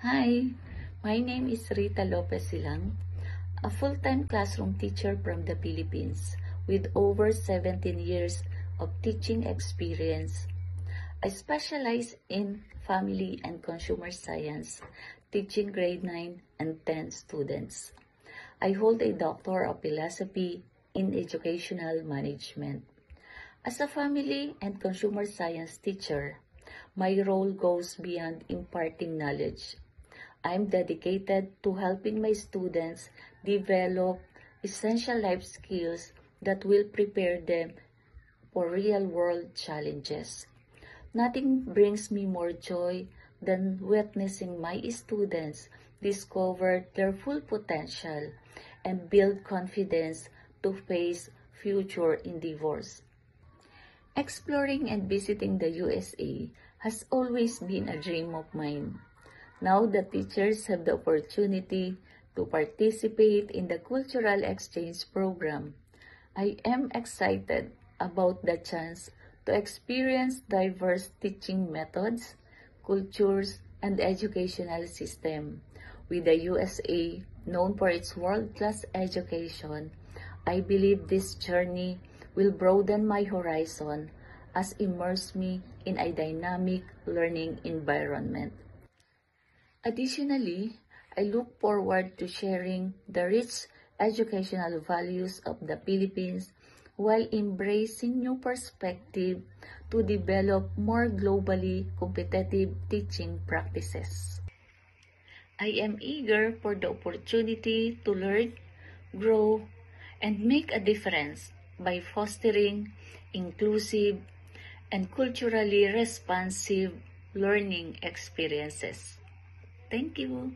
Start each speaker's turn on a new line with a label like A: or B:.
A: Hi, my name is Rita Lopez Silang, a full-time classroom teacher from the Philippines with over 17 years of teaching experience. I specialize in family and consumer science, teaching grade 9 and 10 students. I hold a Doctor of Philosophy in Educational Management. As a family and consumer science teacher, my role goes beyond imparting knowledge. I'm dedicated to helping my students develop essential life skills that will prepare them for real-world challenges. Nothing brings me more joy than witnessing my students discover their full potential and build confidence to face future endeavors. Exploring and visiting the USA has always been a dream of mine. Now the teachers have the opportunity to participate in the cultural exchange program. I am excited about the chance to experience diverse teaching methods, cultures, and educational system. With the USA known for its world-class education, I believe this journey will broaden my horizon as immerse me in a dynamic learning environment. Additionally, I look forward to sharing the rich educational values of the Philippines while embracing new perspectives to develop more globally competitive teaching practices. I am eager for the opportunity to learn, grow, and make a difference by fostering inclusive and culturally responsive learning experiences. Thank you.